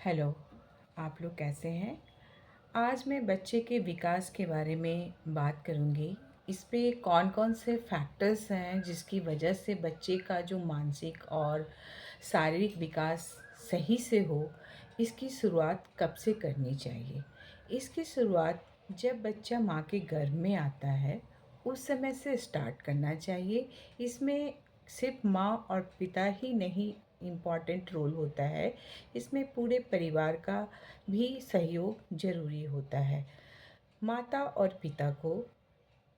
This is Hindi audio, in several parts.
हेलो, आप लोग कैसे हैं? आज मैं बच्चे के विकास के बारे में बात करूँगी। इस पे कौन-कौन से फैक्टर्स हैं जिसकी वजह से बच्चे का जो मानसिक और शारीरिक विकास सही से हो, इसकी शुरुआत कब से करनी चाहिए? इसकी शुरुआत जब बच्चा माँ के गर्भ में आता है, उस समय से स्टार्ट करना चाहिए। इसमें सिर्फ़ माँ और पिता ही नहीं इम्पॉर्टेंट रोल होता है, इसमें पूरे परिवार का भी सहयोग ज़रूरी होता है। माता और पिता को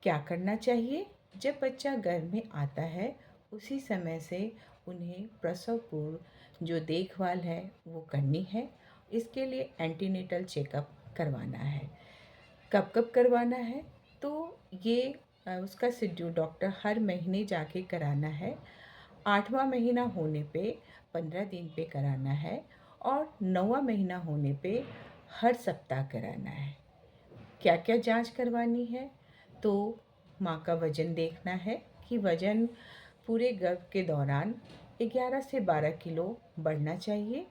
क्या करना चाहिए? जब बच्चा गर्भ में आता है, उसी समय से उन्हें प्रसव पूर्व जो देखभाल है, वो करनी है। इसके लिए एंटीनेटल चेकअप करवाना है। कब-कब करवाना है? तो ये उसका शेड्यूल डॉक्टर हर महीने जाके कराना है। 8वाँ महीना होने पे 15 दिन पे कराना है और 9वाँ महीना होने पे हर सप्ताह कराना है। क्या-क्या जाँच करवानी है? तो माँ का वज़न देखना है कि वज़न पूरे गर्भ के दौरान 11 से 12 किलो बढ़ना चाहिए।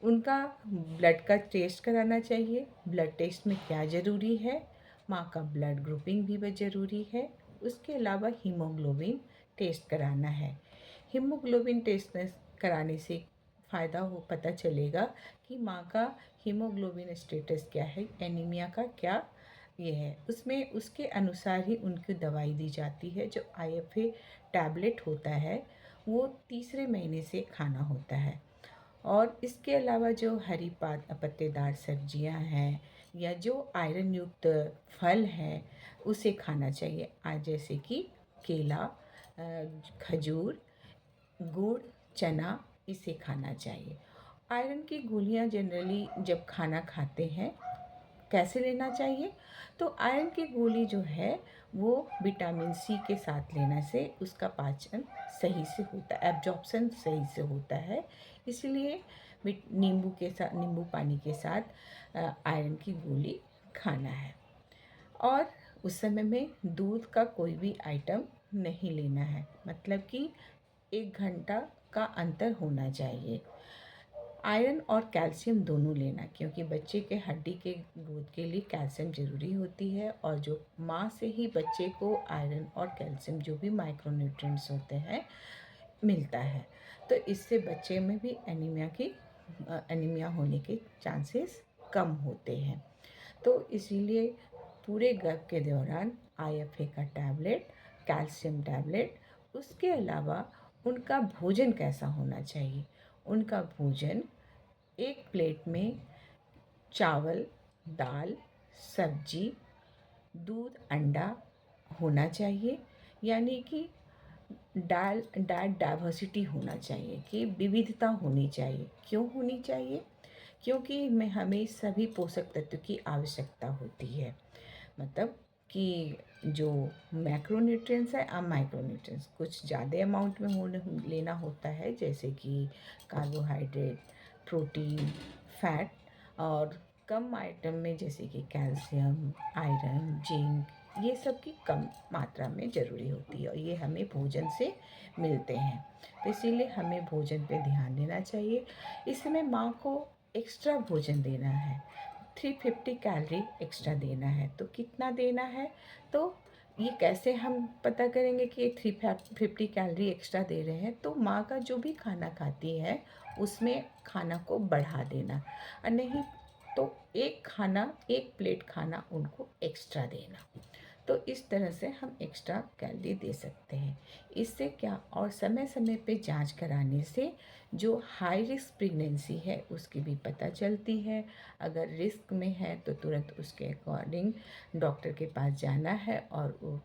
उनका ब्लड का टेस्ट कराना चाहिए। ब्लड टेस्ट में क्या ज़रूरी है? माँ का ब्लड ग्रुपिंग भी ज़रूरी है। उसके अलावा हीमोग्लोबिन टेस्ट कराना है। हीमोग्लोबिन टेस्ट कराने से फ़ायदा हो पता चलेगा कि माँ का हीमोग्लोबिन स्टेटस क्या है, एनीमिया का क्या ये है। उसमें उसके अनुसार ही उनको दवाई दी जाती है। जो आईएफए टैबलेट होता है, वो तीसरे महीने से खाना होता है। और इसके अलावा जो हरी पत्तेदार सब्जियां हैं या जो आयरन युक्त फल हैं, उसे खाना चाहिए। आज जैसे कि केला, खजूर, गुड़, चना, इसे खाना चाहिए। आयरन की गोलियां जनरली जब खाना खाते हैं, कैसे लेना चाहिए? तो आयरन की गोली जो है, वो विटामिन सी के साथ लेने से उसका पाचन सही से होता है, एब्जॉर्प्शन सही से होता है। इसलिए नींबू के साथ, नींबू पानी के साथ आयरन की गोली खाना है। और उस समय में दूध का कोई भी आइटम नहीं लेना है, मतलब कि 1 घंटा का अंतर होना चाहिए। आयरन और कैल्शियम दोनों लेना, क्योंकि बच्चे के हड्डी के ग्रोथ के लिए कैल्शियम ज़रूरी होती है और जो माँ से ही बच्चे को आयरन और कैल्शियम जो भी माइक्रोन्यूट्रिएंट्स होते हैं मिलता है। तो इससे बच्चे में भी एनीमिया होने के चांसेस कम होते हैं। तो इसीलिए पूरे गर्भ के दौरान आईएफए का टैबलेट, कैल्शियम टैबलेट, उसके अलावा उनका भोजन कैसा होना चाहिए? उनका भोजन एक प्लेट में चावल, दाल, सब्जी, दूध, अंडा होना चाहिए। यानी कि डाइट डाइवर्सिटी होना चाहिए, कि विविधता होनी चाहिए। क्यों होनी चाहिए? क्योंकि हमें सभी पोषक तत्व की आवश्यकता होती है। मतलब कि जो मैक्रोन्यूट्रिएंट्स है और माइक्रोन्यूट्रिएंट्स कुछ ज़्यादा अमाउंट में लेना होता है, जैसे कि कार्बोहाइड्रेट, प्रोटीन, फैट, और कम आइटम में जैसे कि कैल्शियम, आयरन, जिंक, ये सब की कम मात्रा में ज़रूरी होती है और ये हमें भोजन से मिलते हैं। तो इसीलिए हमें भोजन पे ध्यान देना चाहिए। इस समय माँ को एक्स्ट्रा भोजन देना है, 350 कैलोरी एक्स्ट्रा देना है। तो कितना देना है? तो ये कैसे हम पता करेंगे कि ये 350 कैलोरी एक्स्ट्रा दे रहे हैं? तो माँ का जो भी खाना खाती है, उसमें खाना को बढ़ा देना, और नहीं तो एक प्लेट खाना उनको एक्स्ट्रा देना। तो इस तरह से हम एक्स्ट्रा कैलोरी दे सकते हैं। इससे क्या, और समय-समय पे जांच कराने से जो हाई रिस्क प्रेगनेंसी है उसकी भी पता चलती है। अगर रिस्क में है तो तुरंत उसके अकॉर्डिंग डॉक्टर के पास जाना है और वो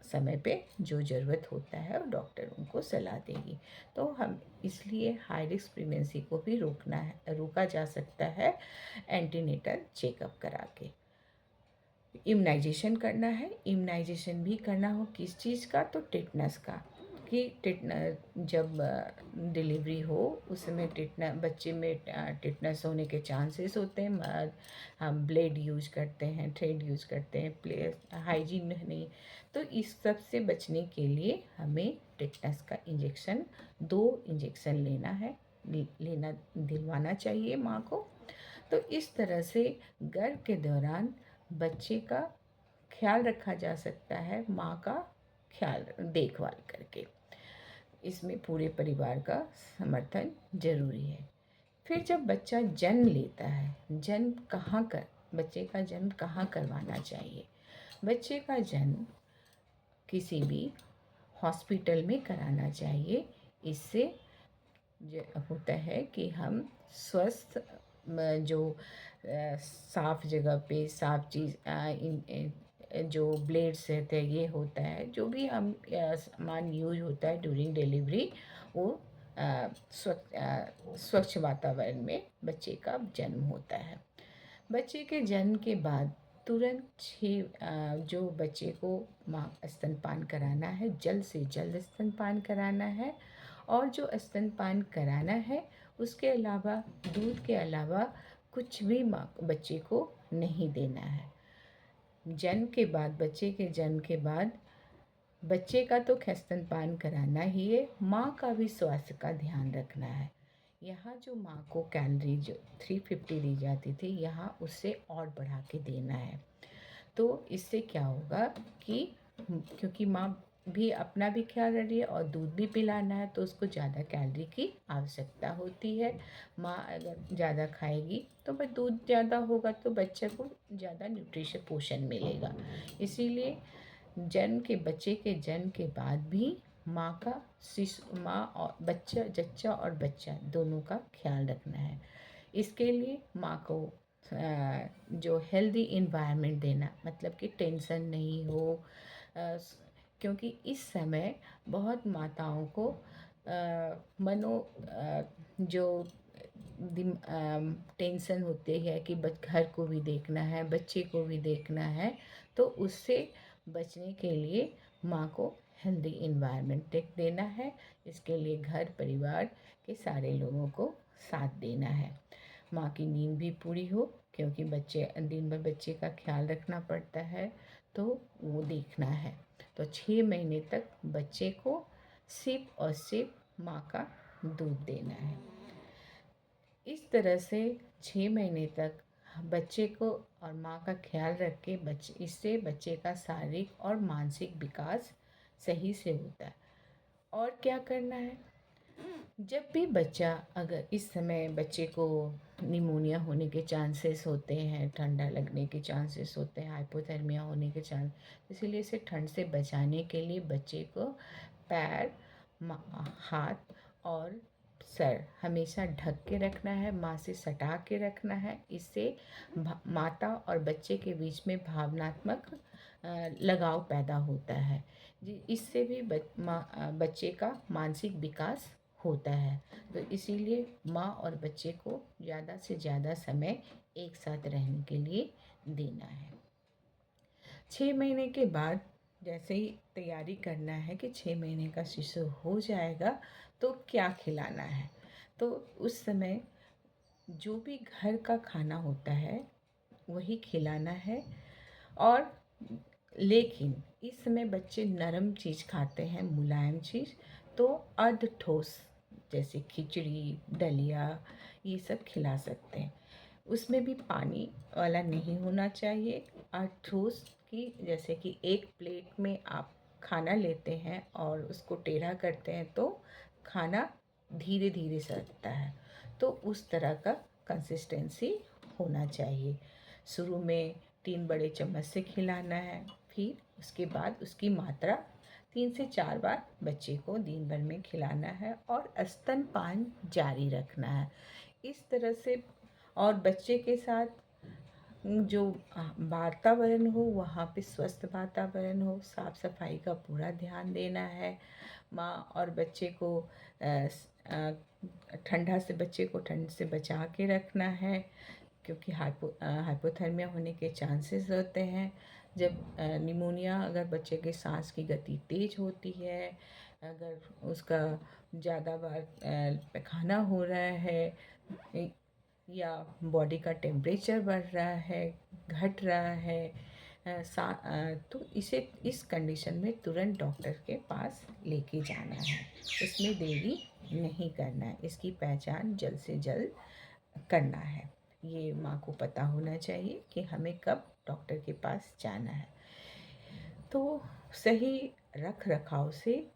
समय पे जो ज़रूरत होता है वो डॉक्टर उनको सलाह देगी। तो हम इसलिए हाई रिस्क प्रेगनेंसी को भी रोका जा सकता है एंटीनेटल चेकअप करा के। इम्यूनाइजेशन करना है। इम्यूनाइजेशन भी करना हो किस चीज़ का? तो टिटनस का। कि जब डिलीवरी हो उस समय बच्चे में टिटनस होने के चांसेस होते हैं। हम ब्लेड यूज करते हैं, थ्रेड यूज करते हैं, हाइजीन नहीं। तो इस सब से बचने के लिए हमें टिटनस का इंजेक्शन 2 इंजेक्शन लेना है लेना दिलवाना चाहिए माँ को। तो इस तरह से गर्भ के दौरान बच्चे का ख्याल रखा जा सकता है माँ का ख्याल देखभाल करके। इसमें पूरे परिवार का समर्थन ज़रूरी है। फिर जब बच्चा जन्म लेता है, बच्चे का जन्म कहाँ करवाना चाहिए? बच्चे का जन्म किसी भी हॉस्पिटल में कराना चाहिए। इससे होता है कि हम स्वस्थ जो साफ जगह पे साफ चीज़ जो ब्लेड्स रहते हैं, ये होता है जो भी हम सामान यूज होता है ड्यूरिंग डिलीवरी, वो स्वच्छ वातावरण में बच्चे का जन्म होता है। बच्चे के जन्म के बाद तुरंत जो बच्चे को माँ स्तनपान कराना है, जल्द से जल्द स्तनपान कराना है। और जो स्तनपान कराना है उसके अलावा, दूध के अलावा कुछ भी माँ बच्चे को नहीं देना है। बच्चे के जन्म के बाद बच्चे का तो स्तनपान कराना ही है, माँ का भी स्वास्थ्य का ध्यान रखना है। यहाँ जो माँ को कैलोरी जो 350 दी जाती थी, यहाँ उससे और बढ़ा के देना है। तो इससे क्या होगा कि क्योंकि माँ भी अपना भी ख्याल रख रही है और दूध भी पिलाना है, तो उसको ज़्यादा कैलोरी की आवश्यकता होती है। माँ अगर ज़्यादा खाएगी तो बस दूध ज़्यादा होगा तो बच्चे को ज़्यादा न्यूट्रिशन पोषण मिलेगा। इसीलिए बच्चे के जन्म के बाद भी माँ और जच्चा और बच्चा दोनों का ख्याल रखना है। इसके लिए माँ को जो हेल्दी इन्वायरमेंट देना, मतलब कि टेंशन नहीं हो, क्योंकि इस समय बहुत माताओं को जो टेंशन होती है कि घर को भी देखना है, बच्चे को भी देखना है, तो उससे बचने के लिए माँ को हेल्दी इन्वायरमेंट देना है। इसके लिए घर परिवार के सारे लोगों को साथ देना है। माँ की नींद भी पूरी हो, क्योंकि दिन भर बच्चे का ख्याल रखना पड़ता है, तो वो देखना है। तो 6 महीने तक बच्चे को सिर्फ और सिर्फ माँ का दूध देना है। इस तरह से 6 महीने तक बच्चे को और माँ का ख्याल रख के इससे बच्चे का शारीरिक और मानसिक विकास सही से होता है। और क्या करना है? जब भी अगर इस समय बच्चे को निमोनिया होने के चांसेस होते हैं, ठंडा लगने के चांसेस होते हैं, हाइपोथर्मिया होने के चांस, इसीलिए इसे ठंड से बचाने के लिए बच्चे को पैर, हाथ और सर हमेशा ढक के रखना है, माँ से सटा के रखना है। इससे माता और बच्चे के बीच में भावनात्मक लगाव पैदा होता है। इससे भी बच्चे का मानसिक विकास होता है। तो इसीलिए माँ और बच्चे को ज़्यादा से ज़्यादा समय एक साथ रहने के लिए देना है। 6 महीने के बाद जैसे ही तैयारी करना है कि 6 महीने का शिशु हो जाएगा तो क्या खिलाना है, तो उस समय जो भी घर का खाना होता है वही खिलाना है। और लेकिन इस समय बच्चे नरम चीज़ खाते हैं, मुलायम चीज़, तो अर्ध ठोस जैसे खिचड़ी, दलिया, ये सब खिला सकते हैं। उसमें भी पानी वाला नहीं होना चाहिए। अर्ध ठोस की, जैसे कि एक प्लेट में आप खाना लेते हैं और उसको टेढ़ा करते हैं तो खाना धीरे धीरे सरकता है, तो उस तरह का कंसिस्टेंसी होना चाहिए। शुरू में 3 बड़े चम्मच से खिलाना है, फिर उसके बाद उसकी मात्रा 3 से 4 बार बच्चे को दिन भर में खिलाना है और स्तनपान जारी रखना है। इस तरह से, और बच्चे के साथ जो वातावरण हो वहाँ पे स्वस्थ वातावरण हो, साफ सफाई का पूरा ध्यान देना है। माँ और बच्चे को बच्चे को ठंड से बचा के रखना है, क्योंकि हाइपोथर्मिया होने के चांसेस होते हैं। जब निमोनिया, अगर बच्चे के सांस की गति तेज़ होती है, अगर उसका ज़्यादा बार पैखाना हो रहा है या बॉडी का टेम्परेचर बढ़ रहा है, घट रहा है, तो इसे इस कंडीशन में तुरंत डॉक्टर के पास लेके जाना है। इसमें देरी नहीं करना है, इसकी पहचान जल्द से जल्द करना है। ये माँ को पता होना चाहिए कि हमें कब डॉक्टर के पास जाना है। तो सही रख रखाव से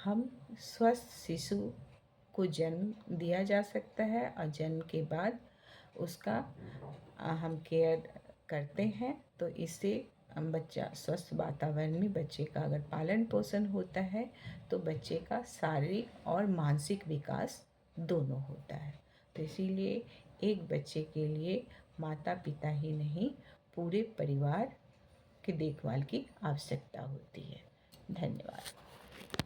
हम स्वस्थ शिशु को जन्म दिया जा सकता है और जन्म के बाद उसका हम केयर करते हैं। तो इससे हम बच्चा स्वस्थ वातावरण में बच्चे का अगर पालन पोषण होता है तो बच्चे का शारीरिक और मानसिक विकास दोनों होता है। तो इसीलिए एक बच्चे के लिए माता पिता ही नहीं, पूरे परिवार की देखभाल की आवश्यकता होती है। धन्यवाद।